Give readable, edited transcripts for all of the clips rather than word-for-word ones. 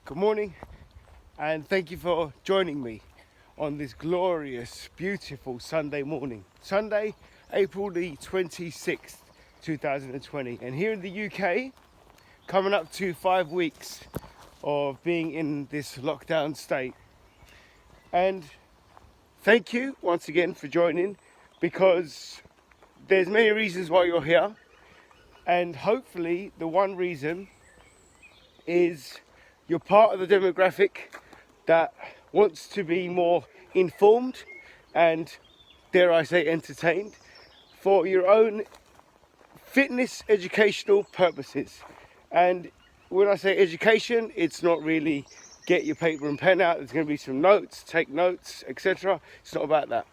Good morning, and thank you for joining me on this glorious, beautiful Sunday morning. Sunday, April the 26th, 2020. And here in the UK, coming up to 5 weeks of being in this lockdown state. And thank you once again for joining, because there's many reasons why you're here. And hopefully the one reason is you're part of the demographic that wants to be more informed and, dare I say, entertained for your own fitness educational purposes. And when I say education, it's not really get your paper and pen out, there's going to be some notes, take notes, etc. It's not about that.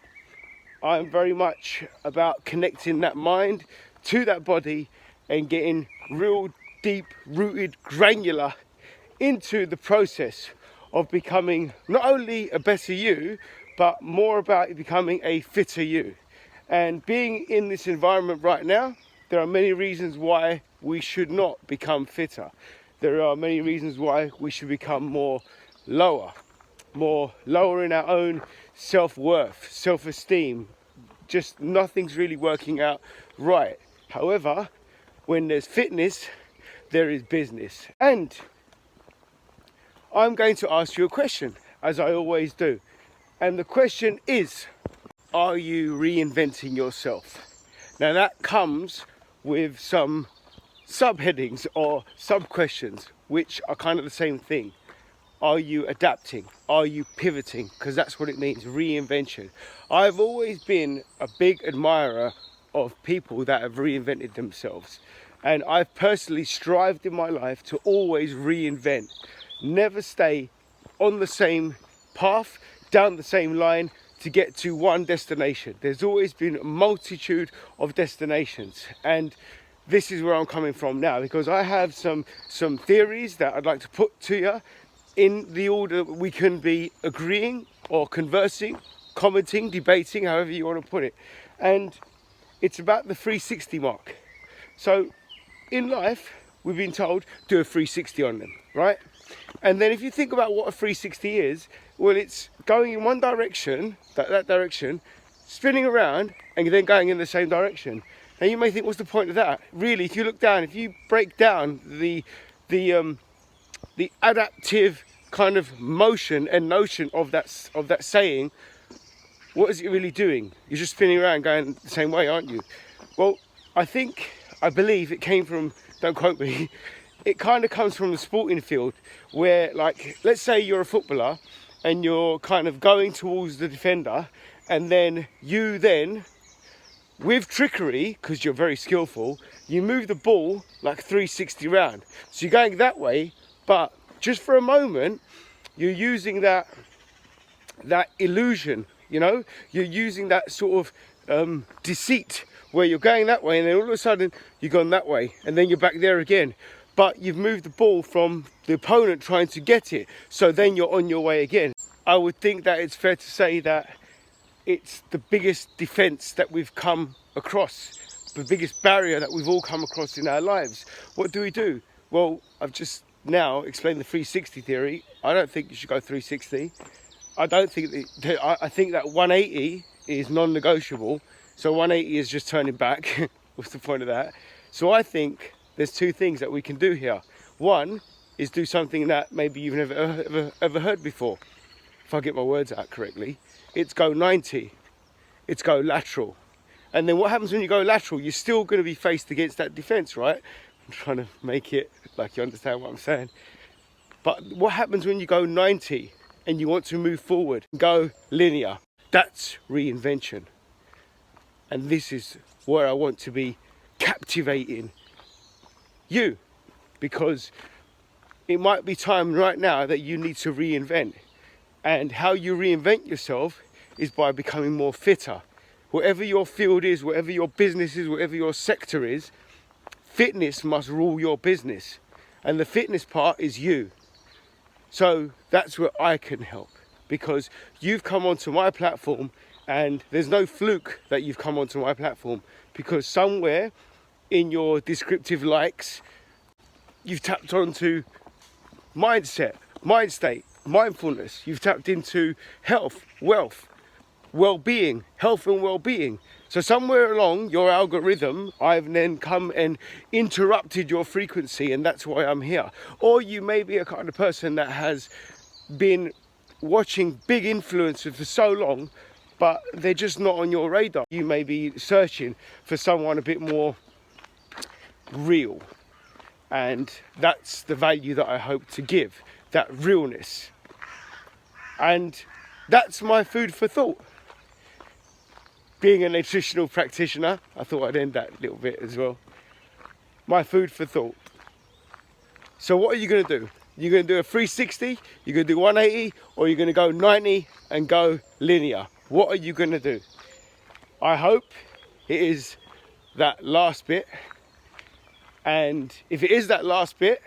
I'm very much about connecting that mind to that body and getting real deep rooted, granular into the process of becoming not only a better you, but more about becoming a fitter you. And being in this environment right now, there are many reasons why we should not become fitter. There are many reasons why we should become more lower in our own self-worth, self-esteem. Just nothing's really working out right. However, when there's fitness, there is business. And I'm going to ask you a question, as I always do. And the question is, are you reinventing yourself? Now that comes with some subheadings or sub-questions, which are kind of the same thing. Are you adapting? Are you pivoting? Because that's what it means, reinvention. I've always been a big admirer of people that have reinvented themselves. And I've personally strived in my life to always reinvent. Never stay on the same path, down the same line to get to one destination. There's always been a multitude of destinations, and this is where I'm coming from now, because I have some theories that I'd like to put to you in the order we can be agreeing or conversing, commenting, debating, however you want to put it. And it's about the 360 mark. So in life, we've been told do a 360 on them, right? And then if you think about what a 360 is, well, it's going in one direction, that direction, spinning around, and then going in the same direction. Now you may think, what's the point of that? Really, if you look down, if you break down the adaptive kind of motion and notion of that saying, what is it really doing? You're just spinning around, going the same way, aren't you? Well, I believe it came from, don't quote me, it kind of comes from the sporting field where, like, let's say you're a footballer and you're kind of going towards the defender, and then with trickery, because you're very skillful, you move the ball like 360 round. So you're going that way, but just for a moment, you're using that illusion, you know? You're using that sort of deceit where you're going that way, and then all of a sudden you've gone that way, and then you're back there again. But you've moved the ball from the opponent trying to get it, so then you're on your way again. I would think that it's fair to say that it's the biggest defense that we've come across, the biggest barrier that we've all come across in our lives. What do? Well, I've just now explained the 360 theory. I don't think you should go 360. I think that 180 is non-negotiable. So 180 is just turning back. What's the point of that? So I think there's two things that we can do here. One is do something that maybe you've never ever heard before. If I get my words out correctly, it's go 90. It's go lateral. And then what happens when you go lateral? You're still going to be faced against that defense, right? I'm trying to make it like you understand what I'm saying. But what happens when you go 90 and you want to move forward and go linear? That's reinvention. And this is where I want to be captivating you, because it might be time right now that you need to reinvent. And how you reinvent yourself is by becoming more fitter. Whatever your field is, whatever your business is, whatever your sector is, fitness must rule your business. And the fitness part is you. So that's where I can help, because you've come onto my platform, and there's no fluke that you've come onto my platform, because somewhere in your descriptive likes, you've tapped onto mindset, mind state, mindfulness. You've tapped into health, wealth, well-being, health and well-being. So somewhere along your algorithm, I've then come and interrupted your frequency, and that's why I'm here. Or you may be a kind of person that has been watching big influencers for so long, but they're just not on your radar. You may be searching for someone a bit more real, and that's the value that I hope to give, that realness. And that's my food for thought. Being a nutritional practitioner, I thought I'd end that little bit as well. My food for thought. So what are you going to do? You're going to do a 360, you're going to do 180, or you're going to go 90 and go linear. What are you going to do? I hope it is that last bit. And if it is that last bit,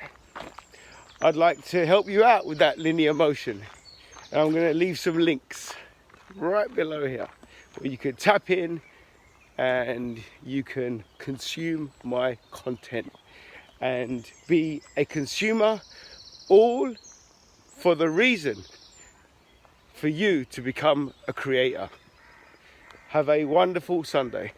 I'd like to help you out with that linear motion. And I'm going to leave some links right below here where you can tap in and you can consume my content and be a consumer, all for the reason for you to become a creator. Have a wonderful Sunday.